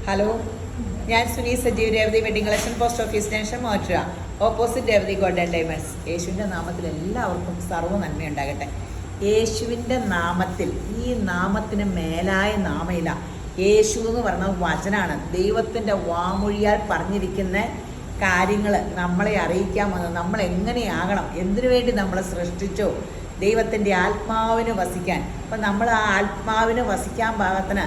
Hello, ഞാൻ Suni Sajeev, Revathi wedding collection, post office junction, മോറ്റുക, opposite Revathi golden diamonds. യേശുവിൻ്റെ നാമത്തിൽ എല്ലാവർക്കും സർവ്വ നന്മയുണ്ടാകട്ടെ. യേശുവിൻ്റെ നാമത്തിൽ, ഈ നാമത്തിന് മേലായ നാമയില്ല. യേശു എന്ന് പറഞ്ഞ വചനാണ്. ദൈവത്തിൻ്റെ വാമൊഴിയാൽ പറഞ്ഞിരിക്കുന്ന കാര്യങ്ങൾ നമ്മളെ അറിയിക്കാൻ വന്നത്. നമ്മൾ എങ്ങനെയാകണം, എന്തിനു വേണ്ടി നമ്മളെ സൃഷ്ടിച്ചോ, ദൈവത്തിൻ്റെ ആത്മാവിന് വസിക്കാൻ. അപ്പം നമ്മൾ ആ ആത്മാവിന് വസിക്കാൻ പാകത്തിന്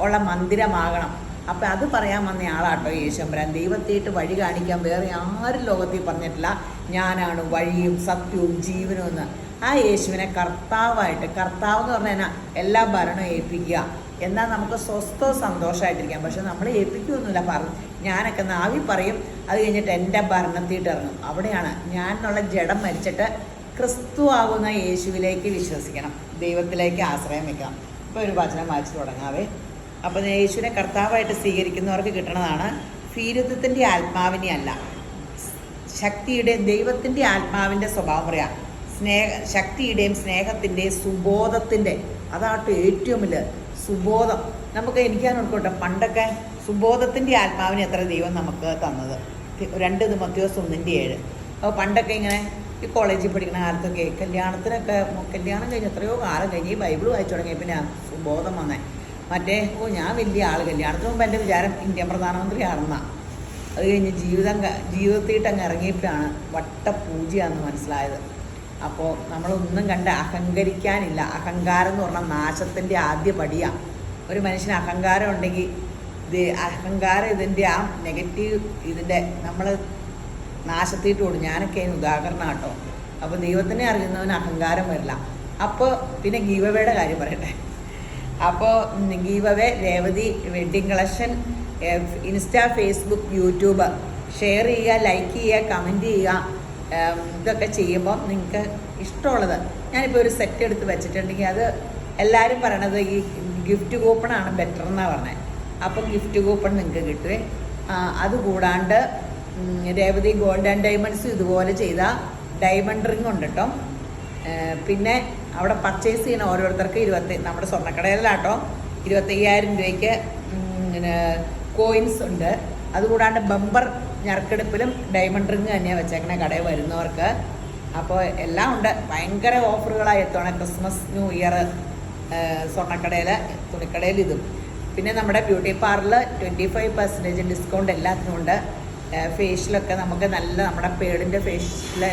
ഉള്ള മന്ദിരമാകണം. അപ്പം അത് പറയാൻ വന്ന ആളാട്ടോ യേശുമ്പരാൻ. ദൈവത്തേട്ട് വഴി കാണിക്കാൻ വേറെ ആരും ലോകത്തിൽ പറഞ്ഞിട്ടില്ല. ഞാനാണ് വഴിയും സത്യവും ജീവനും എന്ന്. ആ യേശുവിനെ കർത്താവായിട്ട്, കർത്താവ് എന്ന് പറഞ്ഞാൽ എല്ലാ ഭരണവും ഏൽപ്പിക്കുക. എന്നാൽ നമുക്ക് സ്വസ്ഥവും സന്തോഷമായിട്ടിരിക്കാം. പക്ഷെ നമ്മൾ ഏൽപ്പിക്കുകയൊന്നുമില്ല. ഞാനൊക്കെ നാവി പറയും, അത് കഴിഞ്ഞിട്ട് എൻ്റെ ഭരണത്തിയിട്ട് ഇറങ്ങും. അവിടെയാണ് ഞാനുള്ള ജഡം മരിച്ചിട്ട് ക്രിസ്തു ആകുന്ന യേശുവിലേക്ക് വിശ്വസിക്കണം, ദൈവത്തിലേക്ക് ആശ്രയം വയ്ക്കണം. ഇപ്പോൾ ഒരു വചനം വായിച്ചു തുടങ്ങാവേ. അപ്പോൾ യേശുവിനെ കർത്താവായിട്ട് സ്വീകരിക്കുന്നവർക്ക് കിട്ടണതാണ് ഭീരുത്വത്തിൻ്റെ ആത്മാവിനെ അല്ല, ശക്തിയുടെയും ദൈവത്തിൻ്റെ ആത്മാവിൻ്റെ സ്വഭാവം പറയാം. ശക്തിയുടെയും സ്നേഹത്തിൻ്റെയും സുബോധത്തിൻ്റെ, അതാട്ടോ ഏറ്റവും വലിയ സുബോധം. നമുക്ക് എനിക്കാണോട്ടെ, പണ്ടൊക്കെ സുബോധത്തിൻ്റെ ആത്മാവിനെ എത്ര ദൈവം നമുക്ക് തന്നത്. 2 തിമോത്തിയോസ് 1:7. അപ്പോൾ പണ്ടൊക്കെ ഇങ്ങനെ ഈ കോളേജിൽ പഠിക്കുന്ന കാലത്തൊക്കെ കല്യാണം കഴിഞ്ഞ് എത്രയോ കാലം കഴിഞ്ഞ് ഈ ബൈബിൾ വായിച്ചു തുടങ്ങിയ പിന്നെ സുബോധം വന്നേ. ഞാൻ വലിയ ആൾ, കല്യാണത്തിന് മുമ്പ് എൻ്റെ വിചാരം ഇന്ത്യൻ പ്രധാനമന്ത്രി ആണെന്നാണ്. അത് കഴിഞ്ഞ് ജീവിതത്തിയിട്ട് അങ്ങ് ഇറങ്ങിയപ്പോഴാണ് വട്ടപൂജയാണെന്ന് മനസ്സിലായത്. അപ്പോൾ നമ്മളൊന്നും കണ്ട് അഹങ്കരിക്കാനില്ല. അഹങ്കാരം എന്ന് പറഞ്ഞാൽ നാശത്തിൻ്റെ ആദ്യ പടിയാണ്. ഒരു മനുഷ്യന് അഹങ്കാരം ഉണ്ടെങ്കിൽ അഹങ്കാരം ഇതിൻ്റെ ആ നെഗറ്റീവ് ഇതിൻ്റെ നമ്മൾ നാശത്തിയിട്ട് കൊടുക്കും. ഞാനൊക്കെ അതിന് ഉദാഹരണം കേട്ടോ. അപ്പോൾ ദൈവത്തിനെ അറിയുന്നവന് അഹങ്കാരം വരില്ല. അപ്പോൾ പിന്നെ ഗീവവേയുടെ കാര്യം പറയട്ടെ. അപ്പോൾ giveaway Revathi wedding collection insta, Facebook, YouTube share ചെയ്യുക, ലൈക്ക് ചെയ്യുക, കമൻറ്റ് ചെയ്യുക. ഇതൊക്കെ ചെയ്യുമ്പോൾ നിങ്ങൾക്ക് ഇഷ്ടമുള്ളത്, ഞാനിപ്പോൾ ഒരു സെറ്റ് എടുത്ത് വെച്ചിട്ടുണ്ടെങ്കിൽ അത് എല്ലാവരും പറയണത് ഈ ഗിഫ്റ്റ് കൂപ്പണാണ് ബെറ്റർ എന്നാണ് പറഞ്ഞത്. അപ്പം ഗിഫ്റ്റ് കൂപ്പൺ നിങ്ങൾക്ക് കിട്ടുവേ. അതുകൂടാണ്ട് രേവതി ഗോൾഡ് ആൻഡ് ഡയമണ്ട്സ് ഇതുപോലെ ചെയ്ത ഡയമണ്ട് റിംഗ് ഉണ്ട് കേട്ടോ. പിന്നെ അവിടെ പർച്ചേസ് ചെയ്യുന്ന ഓരോരുത്തർക്ക് നമ്മുടെ സ്വർണ്ണക്കടയിലാട്ടോ 25,000 രൂപയ്ക്ക് കോയിൻസ് ഉണ്ട്. അതുകൂടാണ്ട് ബമ്പർ ഞെറുക്കെടുപ്പിലും ഡയമണ്ട് റിംഗ് തന്നെയാണ് വെച്ചേക്കണേ കടയിൽ വരുന്നവർക്ക്. അപ്പോൾ എല്ലാം ഉണ്ട്. ഭയങ്കര ഓഫറുകളായി എത്തണം. ക്രിസ്മസ്, ന്യൂ ഇയർ സ്വർണ്ണക്കടയിൽ, തുണിക്കടയിൽ ഇതും. പിന്നെ നമ്മുടെ ബ്യൂട്ടി പാർലർ 25% ഡിസ്കൗണ്ട് എല്ലാത്തിനും ഉണ്ട്. ഫേഷ്യലൊക്കെ നമുക്ക് നല്ല, നമ്മുടെ പേടിൻ്റെ ഫേഷ്യൽ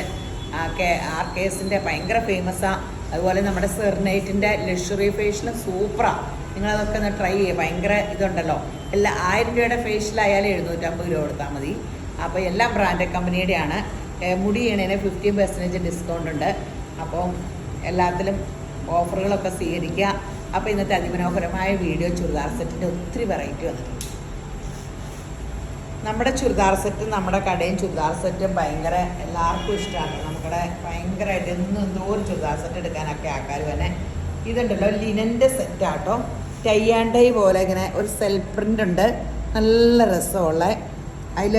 ആർക്കേസിൻ്റെ ഭയങ്കര ഫേമസാണ്. അതുപോലെ നമ്മുടെ സെർനൈറ്റിൻ്റെ ലക്ഷറി ഫേഷ്യൽ സൂപ്പറാണ്. നിങ്ങളതൊക്കെ ഒന്ന് ട്രൈ ചെയ്യുക. ഭയങ്കര ഇതുണ്ടല്ലോ. 1000 രൂപയുടെ ഫേഷ്യലായാലും 750 രൂപ കൊടുത്താൽ മതി. അപ്പോൾ എല്ലാം ബ്രാൻഡ് കമ്പനിയുടെയാണ്. മുടി ചെയ്യണതിന് 50% ഡിസ്കൗണ്ട് ഉണ്ട്. അപ്പം എല്ലാത്തിലും ഓഫറുകളൊക്കെ സ്വീകരിക്കുക. അപ്പോൾ ഇന്നത്തെ അതിമനോഹരമായ വീഡിയോ ചുരിദാർ സെറ്റിൻ്റെ ഒത്തിരി വെറൈറ്റി വന്നിട്ടുണ്ട്. നമ്മുടെ ചുരിദാർ സെറ്റ്, നമ്മുടെ കടയും ചുരിദാർ സെറ്റും ഭയങ്കര എല്ലാവർക്കും ഇഷ്ടമാണ്. നമ്മുടെ ഭയങ്കരമായിട്ട് എന്തോരം ചുരിദാർ സെറ്റ് എടുക്കാനൊക്കെ ആൾക്കാർ തന്നെ. ഇതുണ്ടല്ലോ ലിനൻ്റെ സെറ്റാട്ടോ. ടൈ ആൻഡ് ഡൈ പോലെ ഇങ്ങനെ ഒരു സെൽഫ് പ്രിൻ്റ് ഉണ്ട്, നല്ല രസമുള്ള. അതിൽ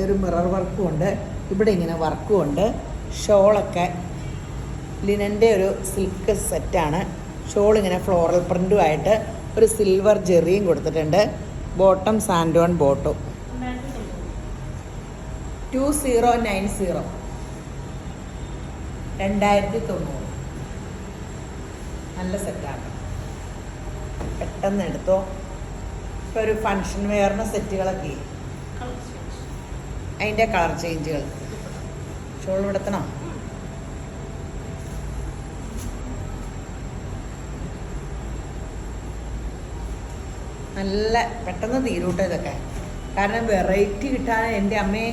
ഒരു മിറർ വർക്കും ഉണ്ട്. ഇവിടെ ഇങ്ങനെ വർക്കും ഉണ്ട്. ഷോളൊക്കെ ലിനൻ്റെ ഒരു സിൽക്ക് സെറ്റാണ്. ഷോൾ ഇങ്ങനെ ഫ്ലോറൽ പ്രിൻറ്റുമായിട്ട് ഒരു സിൽവർ ജെറിയും കൊടുത്തിട്ടുണ്ട്. ബോട്ടം സാൻഡോൺ ബോട്ടും 2090 2090. നല്ല സെറ്റാണ്, പെട്ടെന്ന് എടുത്തോ. ഇപ്പോൾ ഒരു ഫങ്ഷൻ വെയറിന് സെറ്റുകളൊക്കെ അതിൻ്റെ കളർ ചേഞ്ചുകൾ. ഷോൾ എടുത്തണം. നല്ല പെട്ടെന്ന് തീരൂട്ടോ ഇതൊക്കെ. കാരണം വെറൈറ്റി കിട്ടാൻ എൻ്റെ അമ്മയെ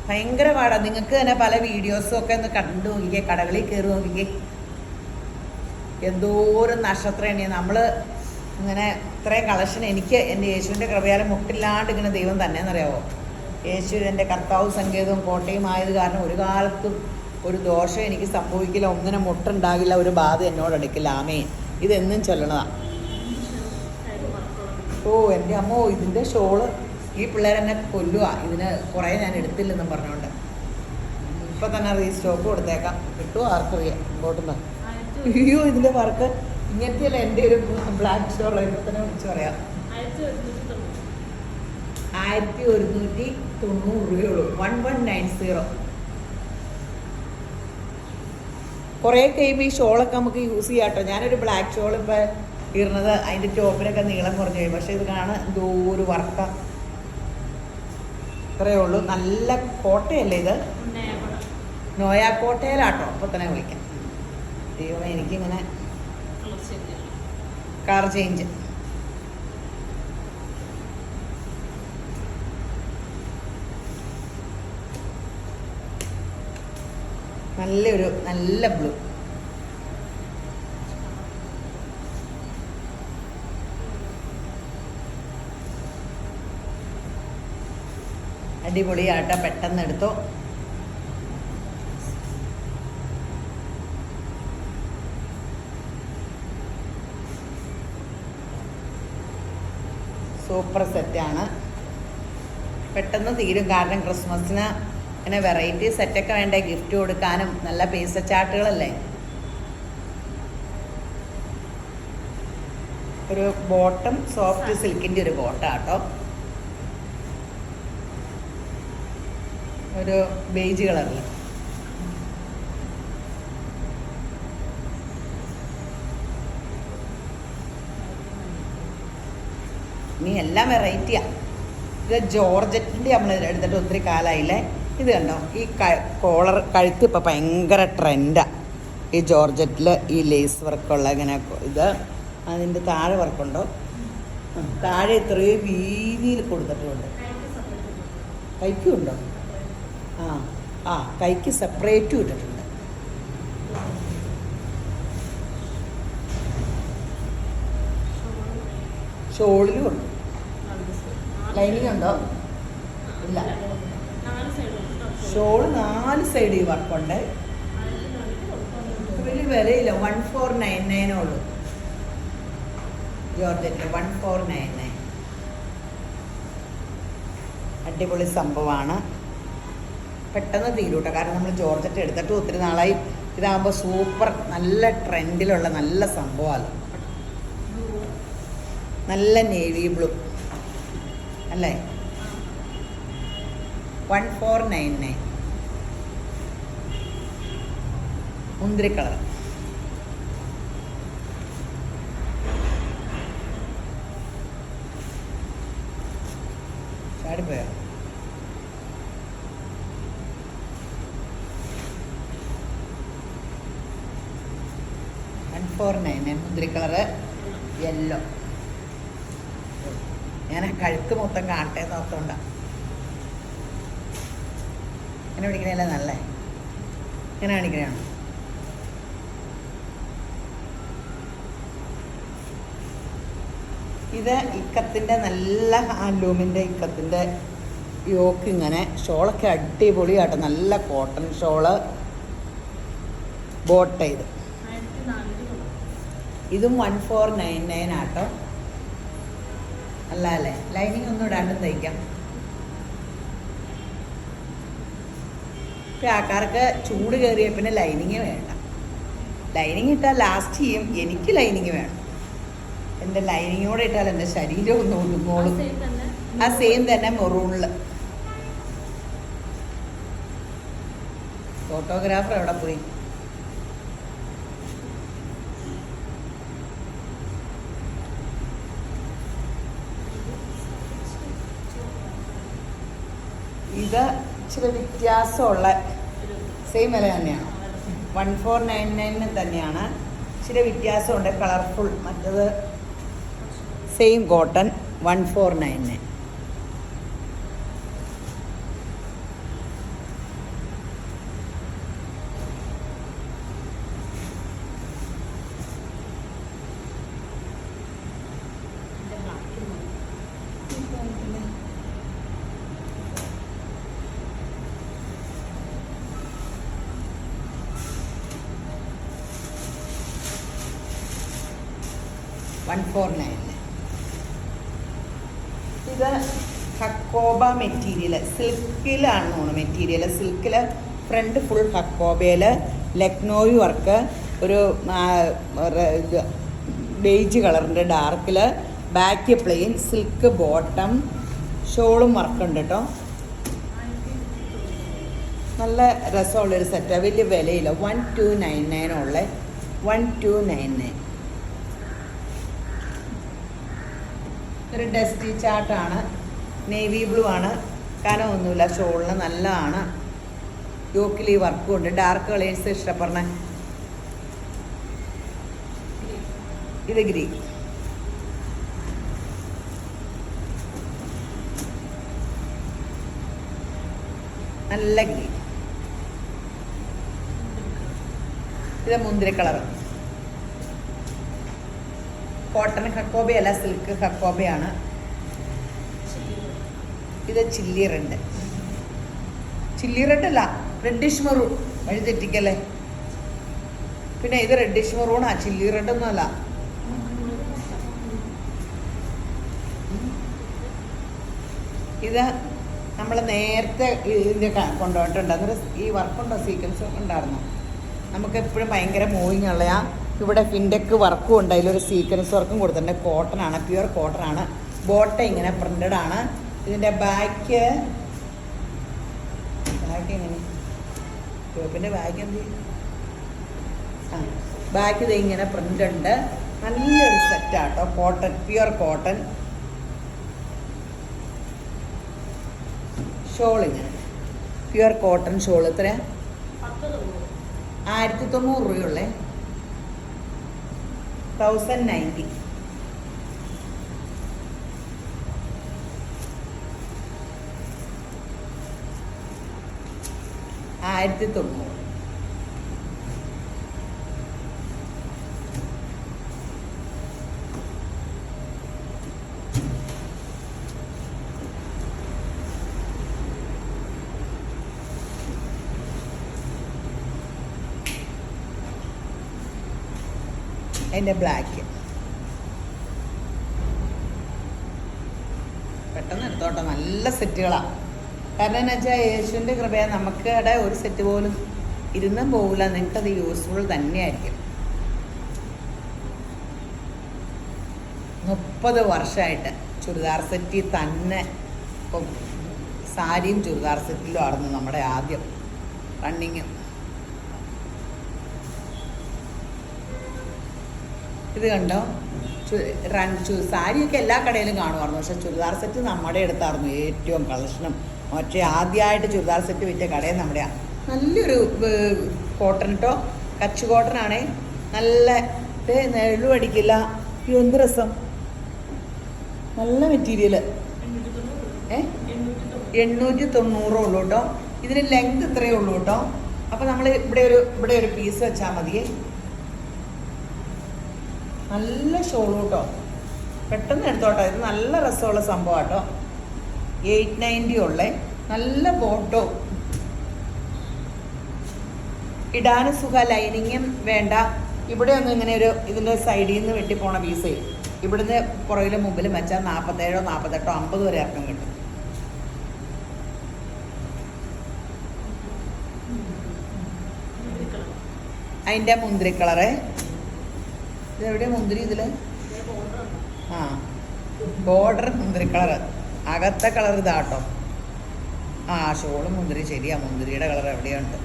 ഭയങ്കര പാടാണ്. നിങ്ങൾക്ക് തന്നെ പല വീഡിയോസും ഒക്കെ ഒന്ന് കണ്ടു നോക്കിക്കേ, കടകളിൽ കയറി നോക്കിക്കേ. എന്തോരം നക്ഷത്രമാണ് നമ്മൾ ഇങ്ങനെ ഇത്രയും കളക്ഷൻ. എനിക്ക് എൻ്റെ യേശുവിൻ്റെ കൃപയാലും മുട്ടില്ലാണ്ട് ഇങ്ങനെ ദൈവം തന്നെയെന്നറിയാമോ. യേശു എൻ്റെ കർത്താവും സങ്കേതവും കോട്ടയും ആയത് കാരണം ഒരു കാലത്തും ഒരു ദോഷം എനിക്ക് സംഭവിക്കില്ല, ഒന്നിനും മുട്ടുണ്ടാകില്ല, ഒരു ബാധ എന്നോടടുക്കില്ല. ആമേൻ. ഇതെന്നും ചൊല്ലണതാണ്. ഓ എൻ്റെ അമ്മോ, ഇതിൻ്റെ ഷോള് ഈ പിള്ളേരെന്നെ കൊല്ലുക. ഇതിന് കുറേ ഞാൻ എടുത്തില്ലെന്നും പറഞ്ഞുകൊണ്ട് ഇപ്പം തന്നെ റീസ്റ്റോക്ക് കൊടുത്തേക്കാം. കിട്ടുമോ ആർക്കറിയാം. ഇങ്ങോട്ടുന്ന് അയ്യോ, ഇതിൻ്റെ വർക്ക് ഇങ്ങനത്തെയല്ല. എൻ്റെ ഒരു ബ്ലാക്ക് ഷോൾ ഇപ്പം തന്നെ വിളിച്ച് പറയാം. 1190 1190. കുറേ കഴിയുമ്പോൾ ഈ ഷോളൊക്കെ നമുക്ക് യൂസ് ചെയ്യാം കേട്ടോ. ഞാനൊരു ബ്ലാക്ക് ഷോൾ ഇപ്പോൾ ഇടുന്നത് അതിൻ്റെ ടോപ്പിനൊക്കെ നീളം കുറഞ്ഞു പോയി. പക്ഷേ ഇത് കാണാൻ എന്തോ ഒരു വർക്ക ഇത്രയേ ഉള്ളൂ. നല്ല കോട്ടയല്ലേ ഇത്, നോയാക്കോട്ടയിലാട്ടോ. അപ്പോൾ തന്നെ വിളിക്കാം. ദൈവമേ, എനിക്കിങ്ങനെ കളർ ചേഞ്ച്. നല്ല ബ്ലൂ. അടിപൊളിയാട്ടോ, പെട്ടെന്ന് എടുത്തോ. സൂപ്പർ സെറ്റാണ്. പെട്ടെന്ന് തീരും. കാരണം ക്രിസ്മസിന് ഇങ്ങനെ വെറൈറ്റി സെറ്റൊക്കെ വേണ്ടേ, ഗിഫ്റ്റ് കൊടുക്കാനും. നല്ല പീസ ചാർട്ടുകളല്ലേ. ഒരു ബോട്ടം സോഫ്റ്റ് സിൽക്കിൻ്റെ ഒരു ബോട്ടാട്ടോ. ഒരു ബേജ് കളറിൽ. ഇനി എല്ലാം വെറൈറ്റിയാണ്. ഇത് ജോർജറ്റിൻ്റെ നമ്മൾ എടുത്തിട്ട് ഒത്തിരി കാലമായില്ലേ. ഇത് കണ്ടോ, ഈ കോളർ കഴുത്ത് ഇപ്പോൾ ഭയങ്കര ട്രെൻഡാണ്. ഈ ജോർജറ്റിൽ ഈ ലേസ് വർക്കുള്ള ഇങ്ങനെ ഇത്. അതിൻ്റെ താഴെ വർക്കുണ്ടോ, താഴെ ഇത്രയും വീതിയിൽ കൊടുത്തിട്ടുണ്ട്. കൈക്കും ഉണ്ടോ? ആ കൈക്ക് സെപ്പറേറ്റും ഇട്ടിട്ടുണ്ട്. ഷോളിലും ഉണ്ട്. ലൈനിങ് ഉണ്ടോ? ഇല്ല. ഷോള് 4 സൈഡ് ഈ വർക്കുണ്ട്. വലിയ വിലയില്ല. 1499 ഉള്ളൂ. ജോർജറ്റ് 1499. അടിപൊളി സംഭവമാണ്. പെട്ടെന്ന് തീരൂട്ടോ. കാരണം നമ്മൾ ജോർജറ്റ് എടുത്തിട്ട് ഒത്തിരി നാളായി. ഇതാകുമ്പോൾ സൂപ്പർ നല്ല ട്രെൻഡിലുള്ള നല്ല സംഭവമാണ്. നല്ല നേവി ബ്ലൂ അല്ലേ. 1499. മുന്തിരി കളർ. ചാടിപ്പോയോ? മുന്തിരി കളറ് യെല്ലോ. ഞാൻ കഴുത്ത് മൊത്തം കാണട്ടെ നോക്കണ്ട. ഇങ്ങനെ പിടിക്കണല്ലേ നല്ലേ. ഇങ്ങനെ കാണിക്കണോ? ഇത് ഇക്കത്തിൻ്റെ നല്ല ഹാൻഡ്ലൂമിൻ്റെ ഇക്കത്തിൻ്റെ യോക്ക്. ഇങ്ങനെ ഷോളൊക്കെ അടിപൊളിയാട്ടോ. നല്ല കോട്ടൺ ഷോള് ബോട്ട് ചെയ്ത്. ഇതും 1499 ആട്ടോ. അല്ല അല്ലേ. ലൈനിങ് ഒന്നും ഇടാണ്ടും തയ്ക്കാം. ഇപ്പം ആൾക്കാർക്ക് ചൂട് കയറിയ പിന്നെ ലൈനിങ് വേണ്ട. ലൈനിങ് ഇട്ടാൽ ലാസ്റ്റ് ചെയ്യും. എനിക്ക് ലൈനിങ് വേണം. എൻ്റെ ലൈനിങ്ങോടെ ഇട്ടാൽ എൻ്റെ ശരീരം ഒന്ന് ഒതുങ്ങോളും. ആ സെയിം തന്നെ മെറൂണിൽ. ഫോട്ടോഗ്രാഫർ എവിടെ പോയി? ഇത് ഇച്ചിരി വ്യത്യാസമുള്ള സെയിം വില തന്നെയാണ്. 1499 തന്നെയാണ്. ഇച്ചിരി വ്യത്യാസമുണ്ട്. കളർഫുൾ. മറ്റത് സെയിം കോട്ടൺ 1499. ഇത് ഹക്കോബ മെറ്റീരിയൽ. സിൽക്കിലാണ് തോന്നുന്നു മെറ്റീരിയൽ. സിൽക്കിൽ ഫ്രണ്ട് ഫുൾ ഹക്കോബയിൽ ലക്നോയി വർക്ക്. ഒരു ബേജ് കളറിൻ്റെ ഡാർക്കിൽ. Back plain. Silk bottom. ഷോളും വർക്കുണ്ട് കേട്ടോ. നല്ല രസമുള്ളൊരു സെറ്റാണ്. വലിയ വിലയില്ല. 1299 ഉള്ള 1299. ഒരു ഡസ്റ്റി ചാർട്ടാണ്. നേവി ബ്ലൂ ആണ്. കനമൊന്നുമില്ല. ഷോളിന് നല്ലതാണ്. യോക്കിൽ ഈ വർക്കും ഉണ്ട്. ഡാർക്ക് കളേഴ്സ് ഇഷ്ടപ്പെടുന്ന ഇത് ഗ്രീൻ. നല്ല ഗ്രീൻ. ഇത് മുന്തിരി കളർ. കോട്ടൺ ഹക്കോബയല്ല, സിൽക്ക് ഹക്കോബയാണ്. ഇത് ചില്ലി റെഡ്. ചില്ലി റെഡ് അല്ല, റെഡിഷ് മെറൂൺ. വഴി തെറ്റിക്കല്ലേ. പിന്നെ ഇത് റെഡിഷ് മെറൂണാ, ചില്ലി റെഡ് ഒന്നും അല്ല. ഇത് നമ്മൾ നേരത്തെ ഇതിൻ്റെ കൊണ്ടുപോയിട്ടുണ്ട്. അന്നേരം ഈ വർക്കുണ്ടോ, സീക്വൻസ് ഉണ്ടായിരുന്നു. നമുക്ക് എപ്പോഴും ഭയങ്കര മൂവിങ് ഉള്ളയാ. ഇവിടെ ഫിൻഡെക്ക് വർക്കും ഉണ്ട്. അതിലൊരു സീക്വൻസ് വർക്കും കൊടുത്തിട്ടുണ്ട്. കോട്ടൺ ആണ്, പ്യുവർ കോട്ടൺ ആണ്. ബോട്ട ഇങ്ങനെ പ്രിന്റഡ് ആണ്. ഇതിൻ്റെ ബാക്ക് എങ്ങനെ, ടോപ്പിൻ്റെ ബാക്ക് എന്ത് ചെയ്യും? ബാക്ക് ഇത് ഇങ്ങനെ പ്രിന്റ് ഉണ്ട്. നല്ലൊരു സെറ്റാട്ടോ. Cotton, pure cotton. ഷോൾ ഇങ്ങനെ പ്യുവർ കോട്ടൺ ഷോൾ. എത്ര? 1900 രൂപയുള്ളേ. 1090. $1900. അതിൻ്റെ ബ്ലാക്ക് പെട്ടെന്ന് എടുത്തോട്ടെ. നല്ല സെറ്റുകളാണ്. കാരണം എന്ന് വെച്ചാൽ യേശുവിൻ്റെ കൃപയ നമുക്കിടെ ഒരു സെറ്റ് പോലും ഇരുന്നും പോകില്ല. നിങ്ങൾക്കത് യൂസ്ഫുൾ തന്നെയായിരിക്കും. 30 വർഷമായിട്ട് ചുരിദാർ സെറ്റിൽ തന്നെ. ഇപ്പം സാരിയും ചുരിദാർ സെറ്റിലും ആയിരുന്നു നമ്മുടെ ആദ്യം റണ്ണിങ്. ഇത് കണ്ടോ, സാരിയൊക്കെ എല്ലാ കടയിലും കാണുമായിരുന്നു. പക്ഷെ ചുരിദാർ സെറ്റ് നമ്മുടെ അടുത്തായിരുന്നു ഏറ്റവും കളക്ഷനും. മറ്റേ ആദ്യമായിട്ട് ചുരിദാർ സെറ്റ് വിറ്റ കടയിൽ നമ്മുടെയാണ്. നല്ലൊരു കോട്ടൺ കേട്ടോ, കച്ച് കോട്ടൺ ആണേ. നല്ല നെഴലും അടിക്കില്ല. എന്ത് രസം. നല്ല മെറ്റീരിയല്. 890 ഉള്ളൂ കേട്ടോ. ഇതിന് ലെങ്ത് ഇത്രയേ ഉള്ളൂ കേട്ടോ. അപ്പം നമ്മൾ ഇവിടെ ഒരു പീസ് വെച്ചാൽ മതിയേ. നല്ല ഷോൾ കേട്ടോ. പെട്ടെന്ന് എടുത്തോട്ടോ. ഇത് നല്ല രസമുള്ള സംഭവം കേട്ടോ. 890 ഉള്ളേ. നല്ല ബോട്ടോ. ഇടാനും സുഖ. ലൈനിങ്ങും വേണ്ട. ഇവിടെ ഒന്നും ഇങ്ങനെ ഒരു ഇതിൻ്റെ സൈഡിൽ നിന്ന് വെട്ടിപ്പോണ പീസ് ഇവിടുന്ന് പുറകിലും മുമ്പിലും വെച്ചാൽ 47, 48, 50 വരെ ഇറക്കം കിട്ടും. അതിൻ്റെ മുന്തിരി കളറ്. ഇതെവിടെയാണ് മുന്തിരി? ഇതിൽ ബോർഡർ മുന്തിരി കളറ്. അകത്തെ കളർ ഇതാട്ടോ. ഷോള് മുന്തിരി. ശരിയാ, മുന്തിരിയുടെ കളർ എവിടെയുണ്ട്.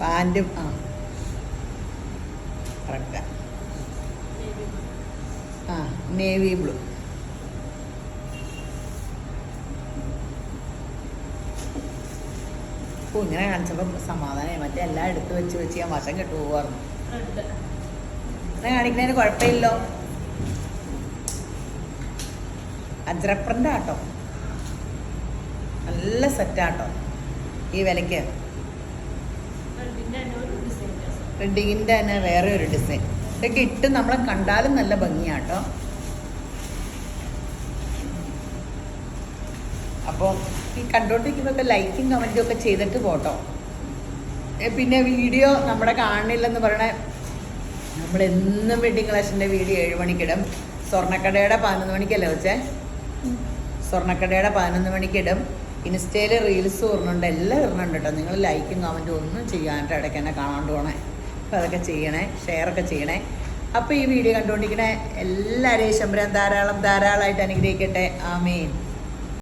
പാൻറ്റും കറക്റ്റാ. Navy blue. ഇങ്ങനെ കാണിച്ചപ്പോൾ സമാധാനമായി. മറ്റേ എല്ലാം എടുത്ത് വെച്ച് ഞാൻ വശം കെട്ടു പോകുമായിരുന്നു. അങ്ങനെ കാണിക്കുന്നതിന് കുഴപ്പമില്ലല്ലോ. അജ്രപ്രൻ്റെ ആട്ടോ. നല്ല സെറ്റാട്ടോ ഈ വിലയ്ക്ക്. റെഡിങ്ങിൻ്റെ തന്നെ വേറെ ഒരു ഡിസൈൻ. ഇതൊക്കെ ഇട്ട് നമ്മളെ കണ്ടാലും നല്ല ഭംഗിയാട്ടോ. അപ്പോൾ ഈ കണ്ടോണ്ടിരിക്കുന്നതൊക്കെ ലൈക്കും കമൻറ്റും ഒക്കെ ചെയ്തിട്ട് പോട്ടോ. പിന്നെ വീഡിയോ നമ്മുടെ കാണണില്ലെന്ന് പറയണേ. നമ്മളെന്നും വെഡിങ് കളക്ഷൻ്റെ വീഡിയോ 7 മണിക്കിടും. സ്വർണ്ണക്കടയുടെ 11 മണിക്കല്ലേ വെച്ചേ? സ്വർണ്ണക്കടയുടെ 11 മണിക്കിടും. ഇൻസ്റ്റയിൽ റീൽസ് ഇടുന്നുണ്ട്, എല്ലാം ഇടുന്നുണ്ട് കേട്ടോ. നിങ്ങൾ ലൈക്കും കമൻറ്റും ഒന്നും ചെയ്യാനായിട്ട് ഇടയ്ക്ക് തന്നെ കാണാണ്ട് പോകണേ. അപ്പോൾ അതൊക്കെ ചെയ്യണേ, ഷെയറൊക്കെ ചെയ്യണേ. അപ്പോൾ ഈ വീഡിയോ കണ്ടുകൊണ്ടിരിക്കണേ എല്ലാവരെയും ശമ്പരം ധാരാളമായിട്ട് അനുഗ്രഹിക്കട്ടെ. ആമേൻ.